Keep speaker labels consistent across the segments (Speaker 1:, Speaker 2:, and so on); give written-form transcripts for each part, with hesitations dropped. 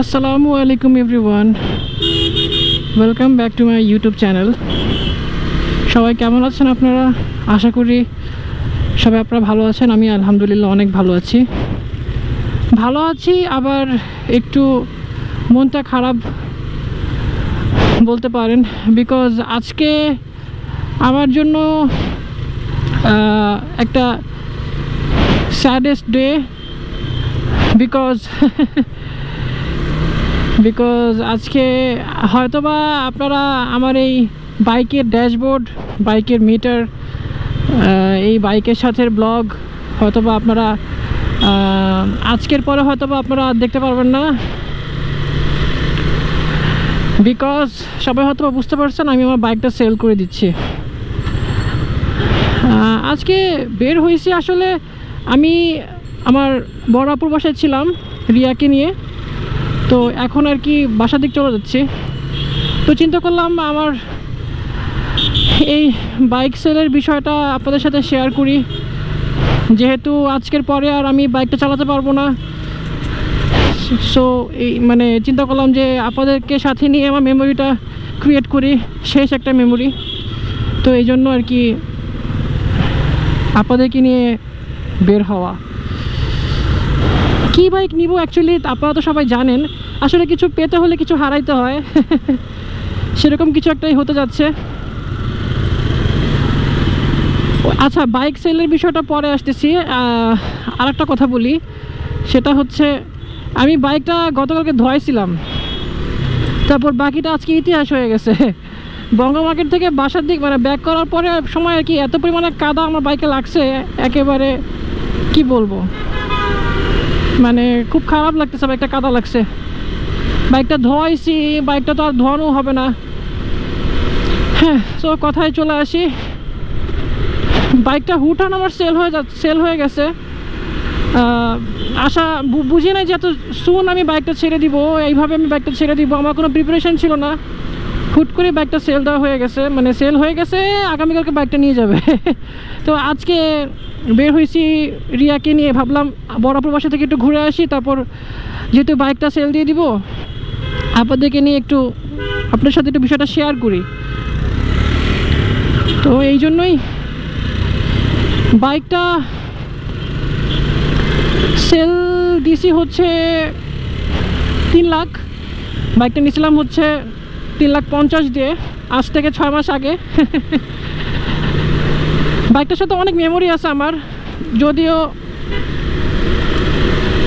Speaker 1: আসসালামু আলাইকুম everyone, welcome back to my YouTube channel. সবাই কেমন আছেন আপনারা? আশা করি সবাই আপনারা ভালো আছেন। আমি আলহামদুলিল্লাহ অনেক ভালো আছি। আবার একটু মনটা খারাপ বলতে পারেন, বিকজ আজকে আমার জন্য একটা স্যাডেস্ট ডে, বিকজ আজকে হয়তোবা আপনারা আমার এই বাইকের ড্যাশবোর্ড, বাইকের মিটার, এই বাইকের সাথে ব্লগ হয়তোবা আপনারা আজকের পরে হয়তোবা আপনারা দেখতে পারবেন না, বিকজ সবাই হয়তো বুঝতে পারছেন আমি আমার বাইকটা সেল করে দিচ্ছি। আজকে বের হয়েছি, আসলে আমি আমার বড় আপুর বাসায় ছিলাম রিয়াকে নিয়ে, তো এখন আর কি বাসার দিক চলে যাচ্ছি। তো চিন্তা করলাম আমার এই বাইক সেলের বিষয়টা আপনাদের সাথে শেয়ার করি, যেহেতু আজকের পরে আর আমি বাইকটা চালাতে পারবো না। সো এই মানে চিন্তা করলাম যে আপনাদেরকে সাথে নিয়ে আমার মেমোরিটা ক্রিয়েট করি, শেষ একটা মেমোরি। তো এই জন্য আর কি আপনাদেরকে নিয়ে বের হওয়া। কী বাইক নিব অ্যাকচুয়ালি আপনারা তো সবাই জানেন, আসলে কিছু পেতে হলে কিছু হারাইতে হয় সেরকম কিছু একটাই হতে যাচ্ছে। আচ্ছা, বাইক সেলের বিষয়টা পরে আসতেছি। আর একটা কথা বলি, সেটা হচ্ছে আমি বাইকটা গতকালকে ধোয়াইছিলাম, তারপর বাকিটা আজকে ইতিহাস হয়ে গেছে। বঙ্গ মার্কেট থেকে বাসার দিক মানে ব্যাক করার পরে সময় আর কি এত পরিমাণে কাদা আমার বাইকে লাগছে, একেবারে কি বলবো, মানে খুব খারাপ লাগতেছে। বাইকটা কাদা লাগছে, বাইকটা ধোয়াইছি, বাইকটা তো আর ধোয়ানো হবে না। হ্যাঁ, তো কথায় চলে আসি, বাইকটা হুটান আমার সেল হয়ে গেছে। আশা বুঝি নাই যে এত সুন আমি বাইকটা ছেড়ে দিব, এইভাবে আমি বাইকটা ছেড়ে দিব। আমার কোনো প্রিপারেশন ছিল না, হুট করে বাইকটা সেল দেওয়া হয়ে গেছে, মানে সেল হয়ে গেছে, আগামীকালকে বাইকটা নিয়ে যাবে। তো আজকে বের হয়েছি রিয়াকে নিয়ে, ভাবলাম বড়াপুর বাসা থেকে একটু ঘুরে আসি, তারপর যেহেতু বাইকটা সেল দিয়ে দিব আপনাদেরকে নিয়ে একটু আপনার সাথে একটু বিষয়টা শেয়ার করি। তো এই জন্যই বাইকটা সেল দিছি হচ্ছে 3 লাখ। বাইকটা নিয়েছিলাম হচ্ছে 3,50,000 দিয়ে, আজ থেকে 6 মাস আগে। বাইকটার সাথে অনেক মেমোরি আছে আমার, যদিও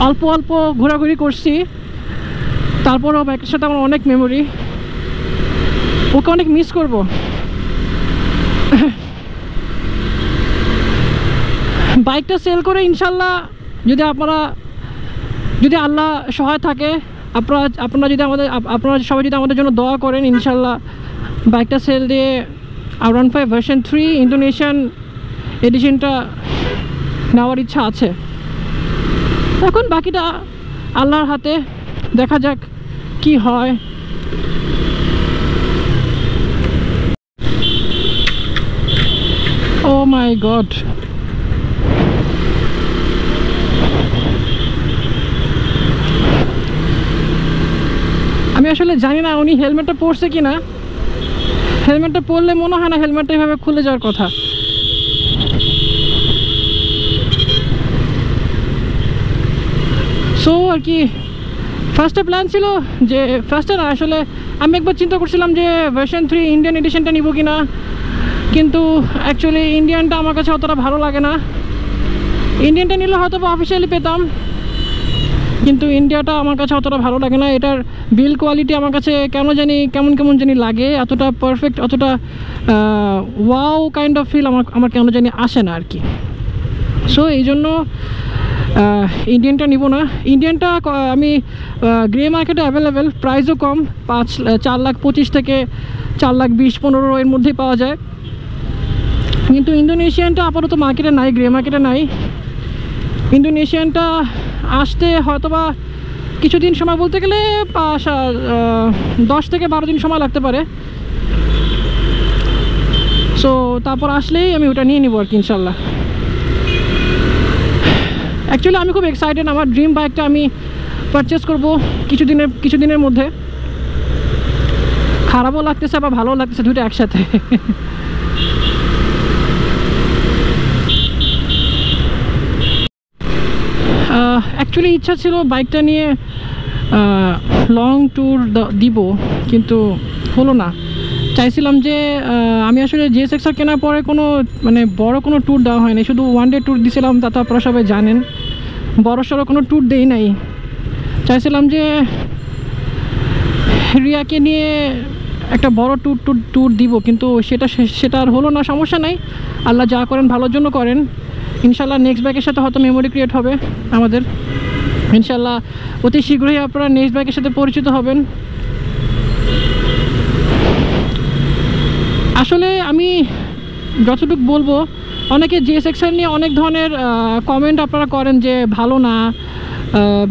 Speaker 1: অল্প অল্প ঘোরাঘুরি করছি, তারপরেও বাইকটার সাথে আমার অনেক মেমোরি। ওকে অনেক মিস করব। বাইকটা সেল করে ইনশাল্লাহ যদি আল্লাহ সহায় থাকে, আপনারা সবাই যদি আমাদের জন্য দোয়া করেন, ইনশাল্লাহ বাইকটা সেল দিয়ে R15 ভার্সন 3 ইন্দোনেশিয়ান এডিশনটা নেওয়ার ইচ্ছা আছে। এখন বাকিটা আল্লাহর হাতে, দেখা যাক কি হয়। ও মাই গড, আমি আসলে জানি না উনি হেলমেটটা পরছে কি না। হেলমেটটা পরলে মনে হয় না হেলমেটটা এভাবে খুলে যাওয়ার কথা। সো আর কি ফার্স্টে প্ল্যান ছিল যে, ফার্স্টে না আসলে আমি একবার চিন্তা করছিলাম যে ভার্সন 3 ইন্ডিয়ান এডিশনটা নিব কি না, কিন্তু অ্যাকচুয়ালি ইন্ডিয়ানটা আমার কাছে অতটা ভালো লাগে না। ইন্ডিয়ানটা নিলে হয়তো বা অফিসিয়ালি পেতাম, কিন্তু ইন্ডিয়াটা আমার কাছে অতটা ভালো লাগে না। এটার বিল কোয়ালিটি আমার কাছে কেমন জানি লাগে, অতটা পারফেক্ট, অতটা ওয়াও কাইন্ড অফ ফিল আমার কেন জানি আসে না আর কি। সো এই জন্য ইন্ডিয়ানটা নিব না। ইন্ডিয়ানটা আমি গ্রে মার্কেটে অ্যাভেলেবেল, প্রাইসও কম, 4,25,000 থেকে 4,20,15 এর মধ্যেই পাওয়া যায়। কিন্তু ইন্দোনেশিয়ানটা আপাতত মার্কেটে নাই, গ্রে মার্কেটে নাই। ইন্দোনেশিয়ানটা আসতে হয়তোবা কিছুদিন সময়, বলতে গেলে 10 থেকে 12 দিন সময় লাগতে পারে। সো তারপর আসলেই আমি ওটা নিয়ে নিব আর কি ইনশাল্লাহ। অ্যাকচুয়ালি আমি খুব এক্সাইটেড, আমার ড্রিম বাইকটা আমি পারচেস করব কিছুদিনের মধ্যে। খারাপও লাগতেছে আবার ভালোও লাগতেছে, দুটো একসাথে। অ্যাকচুয়ালি ইচ্ছা ছিল বাইকটা নিয়ে লং ট্যুর দিব, কিন্তু হলো না। চাইছিলাম যে আমি আসলে GSX-R কেনার পরে কোনো মানে বড় কোনো ট্যুর দেওয়া হয়নি, শুধু ওয়ান ডে ট্যুর দিয়েছিলাম, তা তো আপনারা সবাই জানেন। বড় সড়ো কোনো ট্যুর দেই নাই। চাইছিলাম যে রিয়াকে নিয়ে একটা বড় ট্যুর দিব, কিন্তু সেটা আর হলো না। সমস্যা নাই, আল্লাহ যা করেন ভালোর জন্য করেন। ইনশাল্লাহ নেক্সট বাইকের সাথে হয়তো মেমোরি ক্রিয়েট হবে আমাদের, ইনশাল্লাহ অতি শীঘ্রই আপনারা নেক্সট বাইকের সাথে পরিচিত হবেন। আসলে আমি যতটুকু বলবো, অনেকে GSX-R নিয়ে অনেক ধরনের কমেন্ট আপনারা করেন যে ভালো না,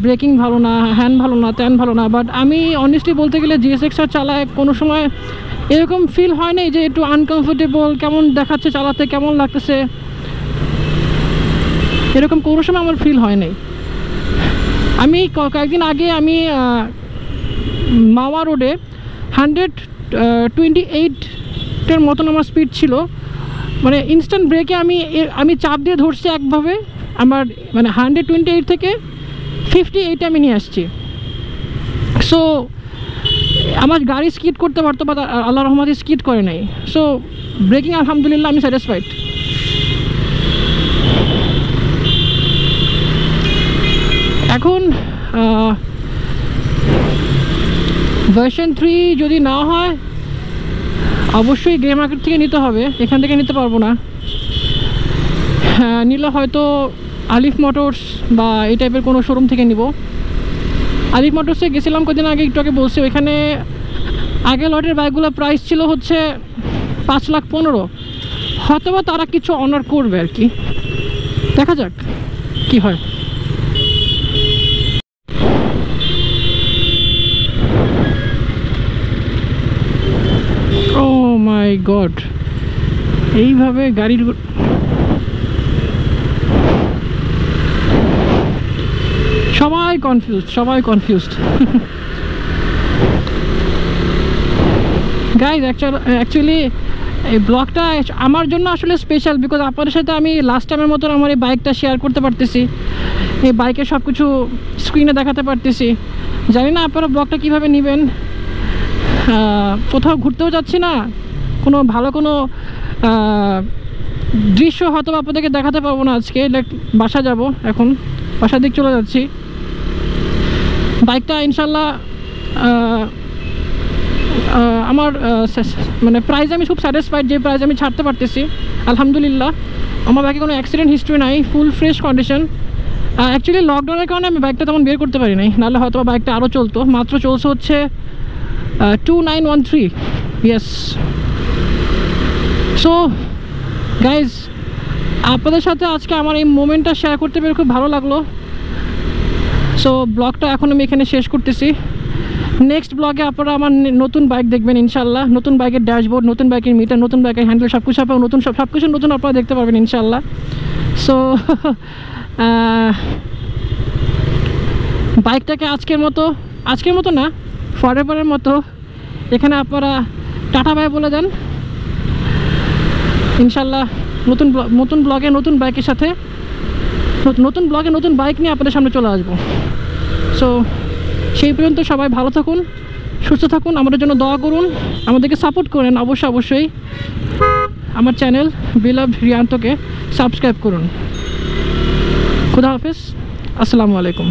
Speaker 1: ব্রেকিং ভালো না, হ্যান্ড ভালো না, ত্যান ভালো না। বাট আমি অনেস্টলি বলতে গেলে GSX-R চালায় কোনো সময় এরকম ফিল হয় নাই যে একটু আনকমফোর্টেবল, কেমন দেখাচ্ছে চালাতে, কেমন লাগতেছে, এরকম কোনো সময় আমার ফিল হয় নাই। আমি কয়েকদিন আগে আমি মাওয়া রোডে 128-এর মতন আমার স্পিড ছিল, মানে ইনস্ট্যান্ট ব্রেকে আমি চাপ দিয়ে ধরছি একভাবে, আমার মানে 128 থেকে 58 আমি নিয়ে আসছি। সো আমার গাড়ি স্কিড করতে পারতো, বা আল্লাহ রহমতে স্কিড করে নাই। সো ব্রেকিং আলহামদুলিল্লাহ আমি স্যাটিসফাইড। এখন ভার্সন 3 যদি না হয় অবশ্যই গ্রে মার্কেট থেকে নিতে হবে, এখান থেকে নিতে পারবো না। নিলে হয়তো আলিফ মোটরস বা এই টাইপের কোনো শোরুম থেকে নিব। আলিফ মোটরসে গেছিলাম কদিন আগে, একটু আগে বলছি, ওইখানে আগে লটের বাইকগুলো প্রাইস ছিল হচ্ছে 5,15,000, হয়তো বা তারা কিছু অনার করবে আর কি, দেখা যাক কি হয়। ও মাই গড, এইভাবে গাড়ির সবাই কনফিউজড গাইজ। অ্যাকচুয়ালি এই ব্লগটা আমার জন্য আসলে স্পেশাল, বিকজ আপনাদের সাথে আমি লাস্ট টাইমের মতন আমার এই বাইকটা শেয়ার করতে পারতেছি, এই বাইকের সব কিছু স্ক্রিনে দেখাতে পারতেছি। জানি না আপনারা ব্লগটা কীভাবে নেবেন। কোথাও ঘুরতেও যাচ্ছি না, কোনো ভালো কোনো দৃশ্য হয়তো আপনাদেরকে দেখাতে পারবো না আজকে। বাসা যাব, এখন বাসার দিক চলে যাচ্ছি। বাইকটা ইনশাল্লাহ আমার মানে প্রাইস আমি খুব স্যাটিসফাইড, যে প্রাইস আমি ছাড়তে পারতেছি আলহামদুলিল্লাহ। আমার বাইকে কোনো অ্যাক্সিডেন্ট হিস্ট্রি নাই, ফুল ফ্রেশ কন্ডিশন। অ্যাকচুয়ালি লকডাউনের কারণে আমি বাইকটা তেমন বের করতে পারি নাই, নাহলে হয়তো বাইকটা আরও চলতো। মাত্র চলছে হচ্ছে 2913, ইয়েস। সো গাইজ, আপনাদের সাথে আজকে আমার এই মোমেন্টটা শেয়ার করতে পেরে খুব ভালো লাগলো। সো ব্লগটা এখন আমি এখানে শেষ করতেছি। নেক্সট ব্লগে আপনারা আমার নতুন বাইক দেখবেন ইনশাল্লাহ, নতুন বাইকের ড্যাশবোর্ড, নতুন বাইকের মিটার, নতুন বাইকের হ্যান্ডেল, সব কিছু আপনারা সব কিছু নতুন আপনারা দেখতে পারবেন ইনশাল্লাহ। সো বাইকটাকে আজকের মতো না, ফরএভারের মতো এখানে আপনারা টাটা বাই বলে দেন ইনশাল্লাহ। নতুন ব্লগে নতুন বাইকের সাথে, নতুন ব্লগে নতুন বাইক নিয়ে আপনাদের সামনে চলে আসবো। সো সেই পর্যন্ত সবাই ভালো থাকুন, সুস্থ থাকুন, আমাদের জন্য দোয়া করুন, আমাদেরকে সাপোর্ট করেন। অবশ্যই আমার চ্যানেল বিলাভড রিয়ান্তকে সাবস্ক্রাইব করুন। খুদা হাফেজ, আসসালামু আলাইকুম।